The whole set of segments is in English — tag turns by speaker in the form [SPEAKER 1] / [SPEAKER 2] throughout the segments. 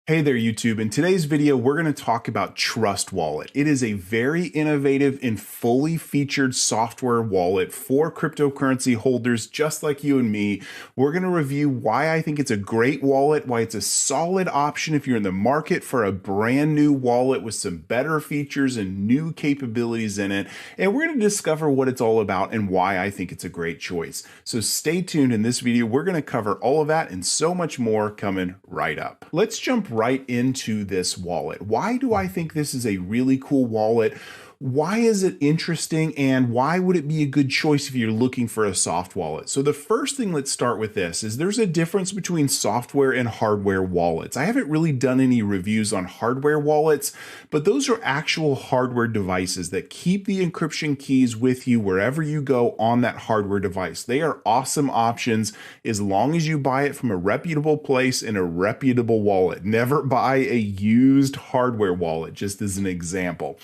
[SPEAKER 1] Hey there, YouTube. In today's video, we're going to talk about TRUSTWALLET. It is a very innovative and fully featured software wallet for cryptocurrency holders just like you and me. We're going to review why I think it's a great wallet, why it's a solid option if you're in the market for a brand new wallet with some better features and new capabilities in it. And we're going to discover what it's all about and why I think it's a great choice. So stay tuned. In this video, we're going to cover all of that and so much more coming right up. Let's jump right into this wallet. Why do I think this is a really cool wallet? Why is it interesting, and why would it be a good choice if you're looking for a soft wallet? So the first thing, let's start with this, is there's a difference between software and hardware wallets. I haven't really done any reviews on hardware wallets, but those are actual hardware devices that keep the encryption keys with you wherever you go on that hardware device. They are awesome options as long as you buy it from a reputable place in a reputable wallet. Never buy a used hardware wallet, just as an example.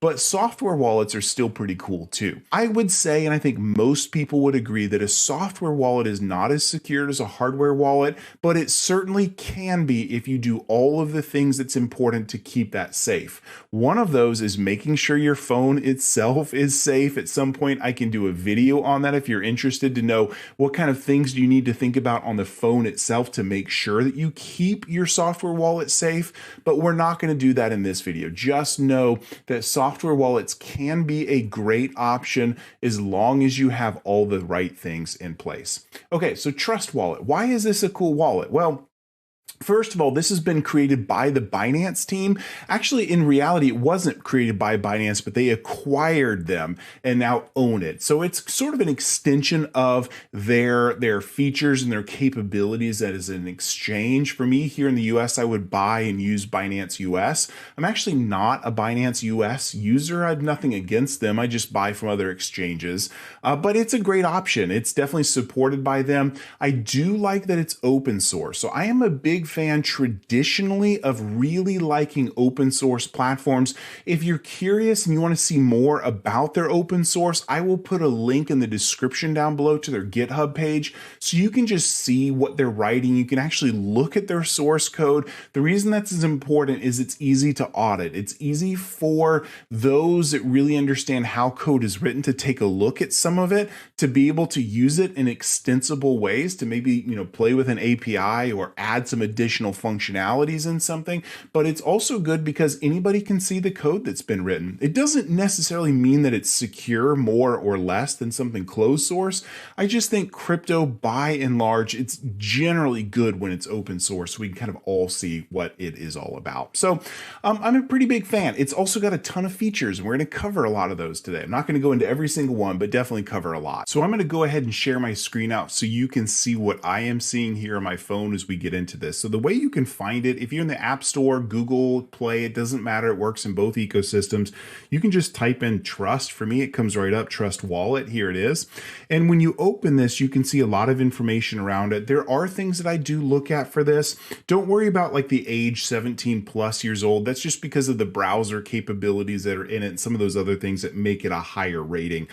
[SPEAKER 1] But software wallets are still pretty cool too. I would say, and I think most people would agree, that a software wallet is not as secure as a hardware wallet, but it certainly can be if you do all of the things that's important to keep that safe. One of those is making sure your phone itself is safe. At some point, I can do a video on that if you're interested to know what kind of things do you need to think about on the phone itself to make sure that you keep your software wallet safe, but we're not going to do that in this video. Just know that software wallets can be a great option as long as you have all the right things in place. Okay, so TRUSTWALLET. Why is this a cool wallet? Well, first of all, this has been created by the Binance team. Actually, in reality, it wasn't created by Binance, but they acquired them and now own it. So it's sort of an extension of their features and their capabilities that is an exchange. For me here in the US, I would buy and use Binance US. I'm actually not a Binance US user. I have nothing against them. I just buy from other exchanges. But it's a great option. It's definitely supported by them. I do like that it's open source. So I am a big fan traditionally of really liking open source platforms. If you're curious and you want to see more about their open source, I will put a link in the description down below to their GitHub page so you can just see what they're writing. You can actually look at their source code. The reason that's as important is it's easy to audit. It's easy for those that really understand how code is written to take a look at some of it, to be able to use it in extensible ways, to maybe, play with an API or add some additional functionalities in something. But it's also good because anybody can see the code that's been written. It doesn't necessarily mean that it's secure more or less than something closed source. I just think crypto, by and large, it's generally good when it's open source. So we can kind of all see what it is all about. So I'm a pretty big fan. It's also got a ton of features, and we're going to cover a lot of those today. I'm not going to go into every single one, but definitely cover a lot. So I'm going to go ahead and share my screen out so you can see what I am seeing here on my phone as we get into this. So the way you can find it, if you're in the App Store, Google Play, it doesn't matter. It works in both ecosystems. You can just type in Trust. For me, it comes right up, TRUSTWALLET. Here it is. And when you open this, you can see a lot of information around it. There are things that I do look at for this. Don't worry about like the age 17 plus years old. That's just because of the browser capabilities that are in it and some of those other things that make it a higher rating.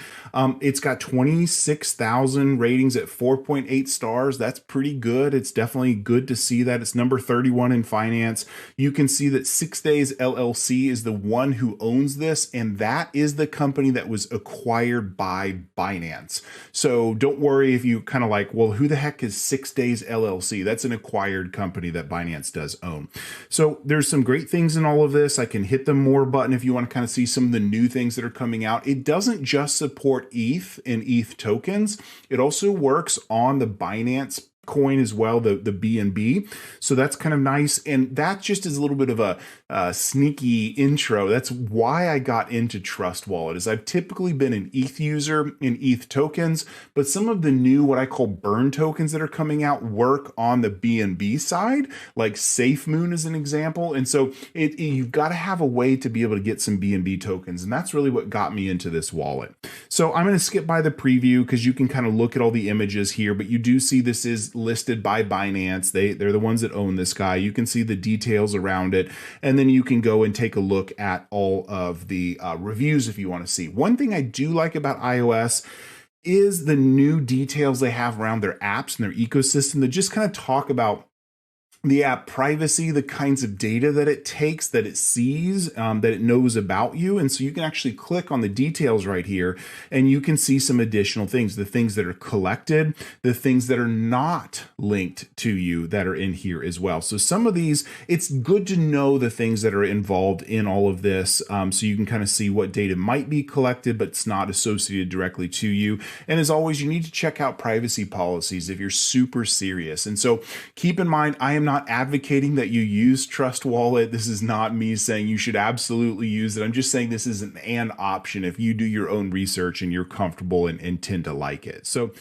[SPEAKER 1] It's got 26,000 ratings at 4.8 stars. That's pretty good. It's definitely good to see that. It's number 31 in finance. You can see that 6 Days LLC is the one who owns this, and that is the company that was acquired by Binance. So don't worry if you kind of like, well, who the heck is 6 Days LLC? That's an acquired company that Binance does own. So there's some great things in all of this. I can hit the more button if you want to kind of see some of the new things that are coming out. It doesn't just support ETH and ETH tokens. It also works on the Binance coin as well, the BNB. So that's kind of nice. And that just is a little bit of a sneaky intro. That's why I got into TRUSTWALLET, is I've typically been an ETH user in ETH tokens, but some of the new, what I call burn tokens that are coming out work on the BNB side, like SafeMoon as an example. And so you've got to have a way to be able to get some BNB tokens. And that's really what got me into this wallet. So I'm going to skip by the preview because you can kind of look at all the images here, but you do see this is listed by Binance. They're the ones that own this guy. You can see the details around it, and then you can go and take a look at all of the reviews if you want to see. One thing I do like about iOS is the new details they have around their apps and their ecosystem that just kind of talk about the app privacy, the kinds of data that it takes, that it sees, that it knows about you. And so you can actually click on the details right here and you can see some additional things, the things that are collected, the things that are not linked to you that are in here as well. So some of these, it's good to know the things that are involved in all of this, so you can kind of see what data might be collected, but it's not associated directly to you. And as always, you need to check out privacy policies if you're super serious. And so keep in mind, I am not advocating that you use TrustWallet. This is not me saying you should absolutely use it. I'm just saying this is an option if you do your own research and you're comfortable and tend to like it. So